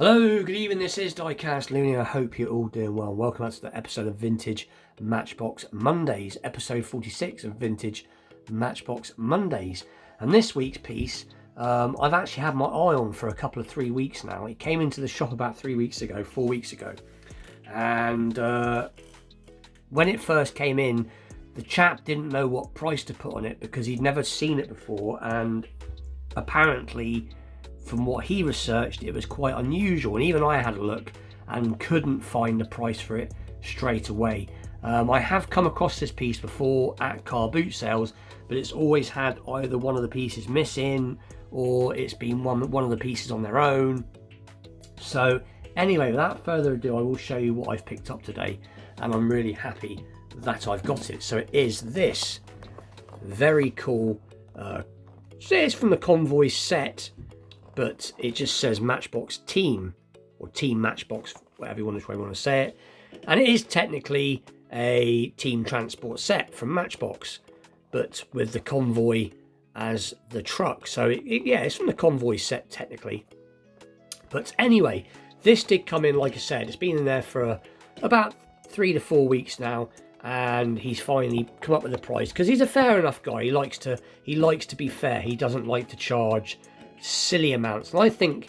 Hello, good evening, this is Diecast Looney. I hope you're all doing well. Welcome back to the episode of Vintage Matchbox Mondays, episode 46 of Vintage Matchbox Mondays. And this week's piece, I've actually had my eye on for a couple of 3 weeks now. It came into the shop about 4 weeks ago. And when it first came in, the chap didn't know what price to put on it because he'd never seen it before. And apparently, from what he researched, it was quite unusual, and even I had a look and couldn't find the price for it straight away. I have come across this piece before at car boot sales, but it's always had either one of the pieces missing or it's been one of the pieces on their own. So anyway, without further ado, I will show you what I've picked up today, and I'm really happy that I've got it. So it is this very cool, it's from the Convoy set, but it just says Matchbox Team, or Team Matchbox, whatever you want to say it. And it is technically a team transport set from Matchbox, but with the Convoy as the truck. So it's from the Convoy set technically. But anyway, this did come in, like I said, it's been in there for about 3 to 4 weeks now, and he's finally come up with a price because he's a fair enough guy. He likes to be fair. He doesn't like to charge silly amounts, and I think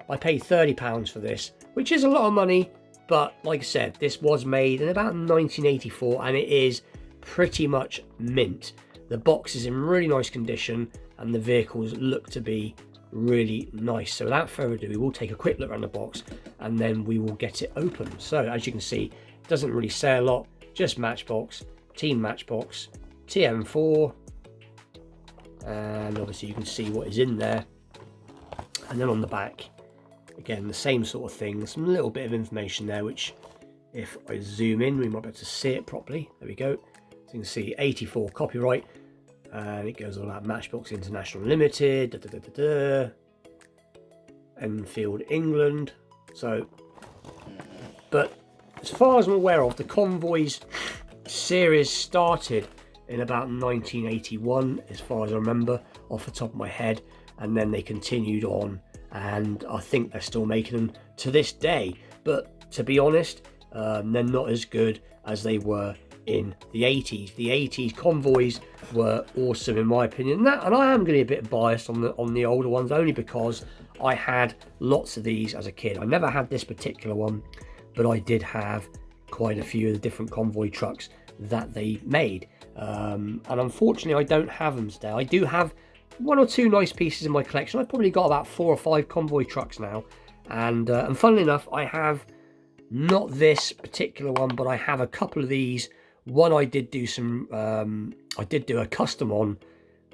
I paid £30 for this, which is a lot of money, but like I said, this was made in about 1984 and it is pretty much mint. The box is in really nice condition and the vehicles look to be really nice. So without further ado, we will take a quick look around the box and then we will get it open. So as you can see, it doesn't really say a lot, just Matchbox, Team Matchbox, TM4, and obviously you can see what is in there. And then on the back, again, the same sort of thing. Some little bit of information there, which if I zoom in, we might be able to see it properly. There we go. So you can see 84 copyright. And it goes on about Matchbox International Limited. Enfield, England. So, but as far as I'm aware of, the Convoys series started in about 1981, as far as I remember, off the top of my head. And then they continued on, and I think they're still making them to this day. But to be honest, they're not as good as they were in the 80s. The 80s Convoys were awesome in my opinion, and I am going to be a bit biased on the older ones, only because I had lots of these as a kid. I never had this particular one, but I did have quite a few of the different Convoy trucks that they made. And unfortunately, I don't have them today. I do have one or two nice pieces in my collection. I've probably got about 4 or 5 Convoy trucks now, and funnily enough, I have not this particular one, but I have a couple of these. One I did do a custom on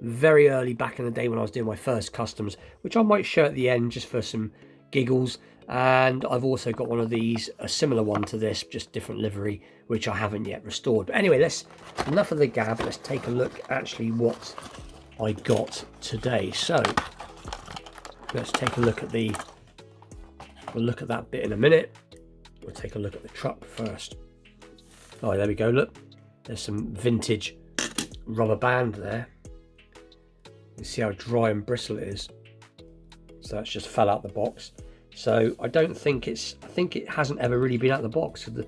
very early back in the day when I was doing my first customs, which I might show at the end just for some giggles. And I've also got one of these, a similar one to this, just different livery, which I haven't yet restored. But anyway, enough of the gab. Let's take a look actually what I got today. So let's take a look at we'll look at that bit in a minute. We'll take a look at the truck first. Oh, there we go, look, there's some vintage rubber band there. You see how dry and bristle it is. So that's just fell out the box. So I think it hasn't ever really been out of the box. The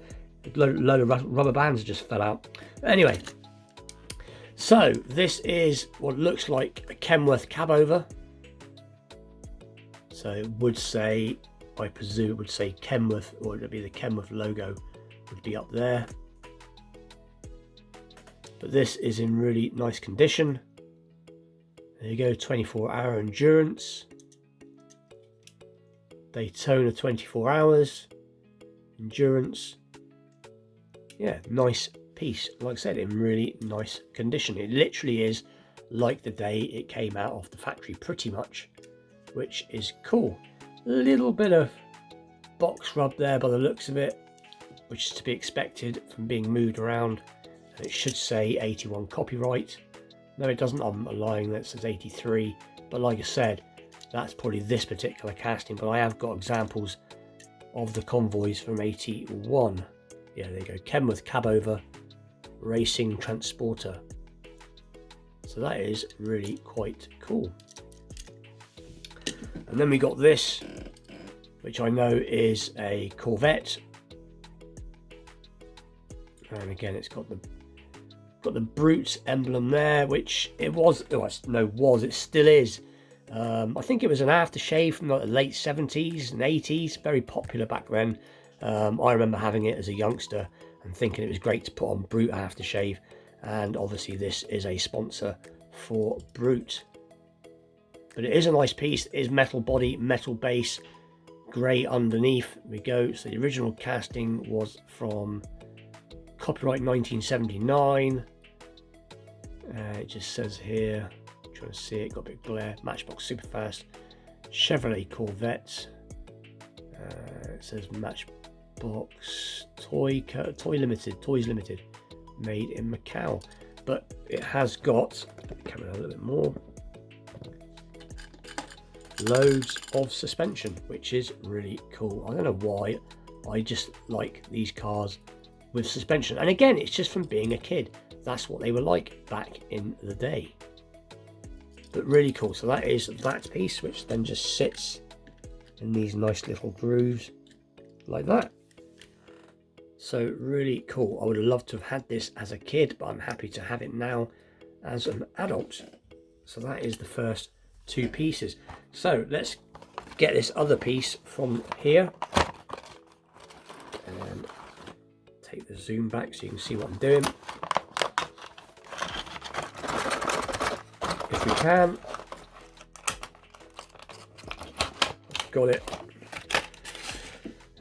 load of rubber bands just fell out. Anyway, so this is what looks like a Kenworth cab over. So it would say, I presume it would say Kenworth, or it would be the Kenworth logo would be up there. But this is in really nice condition. There you go, 24-hour endurance. Daytona 24 hours. Endurance. Yeah, nice piece. Like I said, in really nice condition. It literally is like the day it came out of the factory pretty much, which is cool. A little bit of box rub there by the looks of it, which is to be expected from being moved around. And it should say 81 copyright. No, it doesn't. I'm lying, that says 83. But like I said, that's probably this particular casting, but I have got examples of the Convoys from 81. Yeah, there you go, Kenworth cab over racing transporter. So that is really quite cool. And then we got this, which I know is a Corvette. And again, it's got the Brute emblem there, which it was, it still is. I think it was an aftershave from like the late 70s and 80s, very popular back then. I remember having it as a youngster and thinking it was great to put on Brute aftershave, and obviously this is a sponsor for Brute. But it is a nice piece. It is metal body, metal base, grey underneath. There we go. So the original casting was from copyright 1979. It just says here, I'm trying to see it, got a bit of glare, Matchbox Superfast Chevrolet Corvette. It says Matchbox Toys Limited, made in Macau. But it has got, come in a little bit more, loads of suspension, which is really cool. I don't know why, I just like these cars with suspension. And again, it's just from being a kid. That's what they were like back in the day. But really cool. So that is that piece, which then just sits in these nice little grooves like that. So really cool. I would have loved to have had this as a kid, but I'm happy to have it now as an adult. So that is the first two pieces. So let's get this other piece from here and take the zoom back so you can see what I'm doing. If we can. Got it.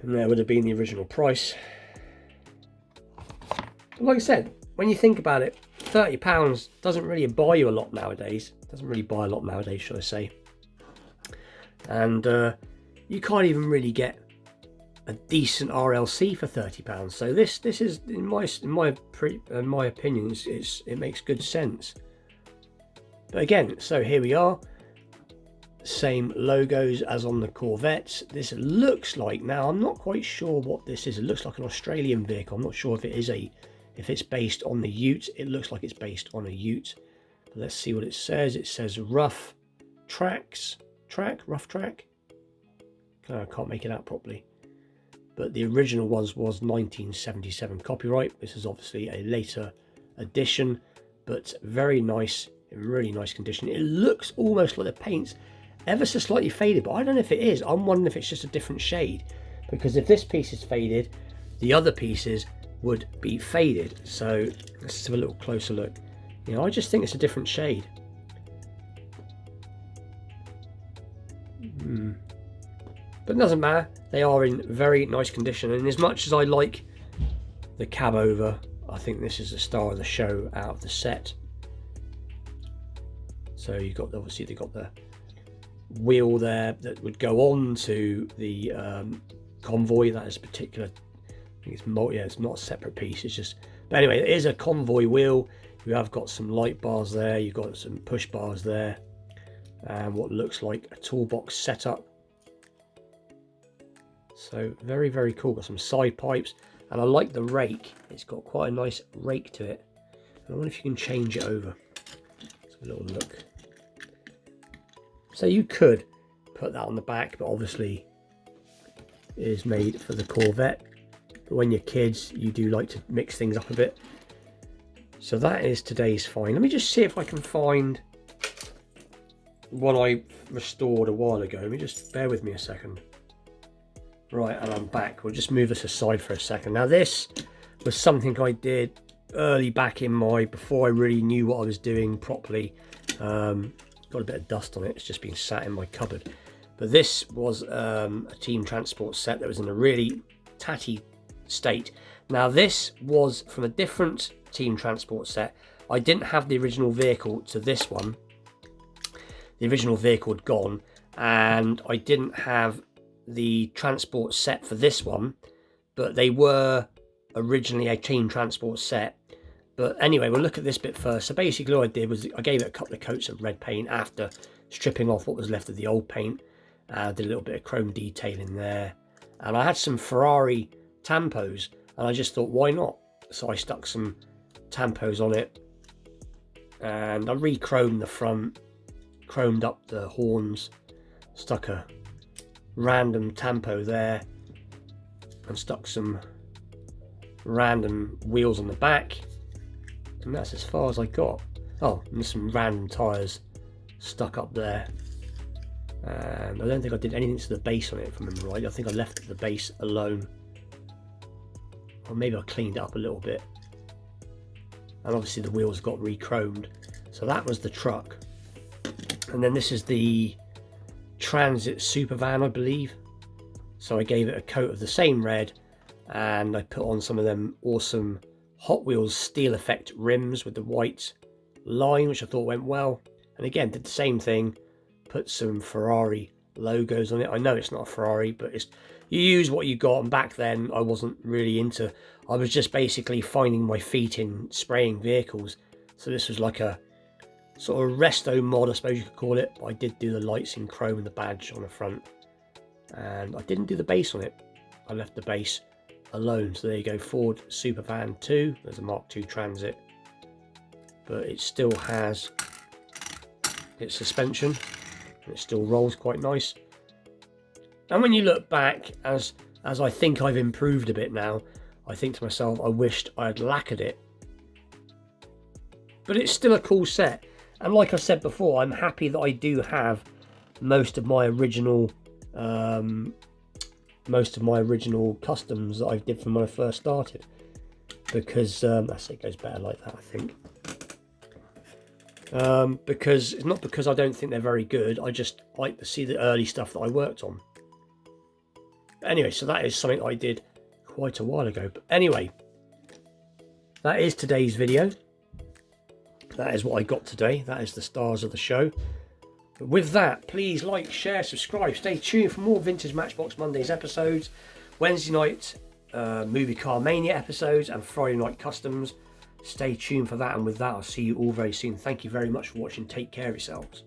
And there would have been the original price. But like I said, when you think about it, £30 doesn't really buy you a lot nowadays. Doesn't really buy a lot nowadays, should I say. And you can't even really get a decent RLC for £30. So this is, in my opinion, it makes good sense. But again, so here we are. Same logos as on the Corvettes. This looks like, now I'm not quite sure what this is. It looks like an Australian vehicle. I'm not sure if it's based on the Ute. It looks like it's based on a Ute. But let's see what it says. It says rough track. I can't make it out properly. But the original was 1977 copyright. This is obviously a later edition, but very nice, in really nice condition. It looks almost like the paint's ever so slightly faded, but I don't know if it is. I'm wondering if it's just a different shade, because if this piece is faded, the other pieces would be faded. So let's have a little closer look. You know, I just think it's a different shade. But it doesn't matter. They are in very nice condition, and as much as I like the cab over, I think this is the star of the show out of the set. So you've got, obviously they've got the wheel there that would go on to the convoy. That is a particular, I think it's not a separate piece, it's just, but anyway, it is a convoy wheel. You have got some light bars there, you've got some push bars there, and what looks like a toolbox setup. So very, very cool. Got some side pipes, and I like the rake. It's got quite a nice rake to it. And I wonder if you can change it over. Let's have a little look. So you could put that on the back, but obviously it is made for the Corvette. But when you're kids, you do like to mix things up a bit. So that is today's find. Let me just see if I can find one I restored a while ago. Let me just bear with me a second. Right, and I'm back. We'll just move this aside for a second. Now this was something I did early back in before I really knew what I was doing properly. Got a bit of dust on it. It's just been sat in my cupboard. But this was a team transport set that was in a really tatty state. Now this was from a different team transport set. I didn't have the original vehicle to this one. The original vehicle had gone, and I didn't have the transport set for this one, but they were originally a team transport set. But anyway, we'll look at this bit first. So basically what I did was I gave it a couple of coats of red paint after stripping off what was left of the old paint. Did a little bit of chrome detailing there, and I had some Ferrari tampos, and I just thought, why not? So I stuck some tampos on it, and I re-chromed the front, chromed up the horns, stuck a random tampo there and stuck some random wheels on the back, and that's as far as I got. Oh, and some random tyres stuck up there, and I don't think I did anything to the base on it, if I remember right. I think I left the base alone, or maybe I cleaned it up a little bit, and obviously the wheels got re-chromed. So that was the truck. And then this is the Transit super van, I believe. So I gave it a coat of the same red, and I put on some of them awesome Hot Wheels steel effect rims with the white line, which I thought went well. And again, did the same thing, put some Ferrari logos on it. I know it's not a Ferrari, but it's, you use what you got. And back then I wasn't really into, I was just basically finding my feet in spraying vehicles. So this was like a sort of resto mod, I suppose you could call it. I did do the lights in chrome and the badge on the front, and I didn't do the base on it. I left the base alone. So there you go, Ford Supervan 2. There's a Mark II Transit, but it still has its suspension and it still rolls quite nice. And when you look back, as I think I've improved a bit now, I think to myself, I wished I had lacquered it, but it's still a cool set. And like I said before, I'm happy that I do have most of my original customs that I did from when I first started, because that's it, goes better like that, I think. Because it's not because I don't think they're very good, I just like to see the early stuff that I worked on. Anyway, so that is something I did quite a while ago. But anyway, that is today's video. That is what I got today. That is the stars of the show. But with that, please like, share, subscribe. Stay tuned for more Vintage Matchbox Mondays episodes, Wednesday night Movie Car Mania episodes, and Friday night customs. Stay tuned for that. And with that, I'll see you all very soon. Thank you very much for watching. Take care of yourselves.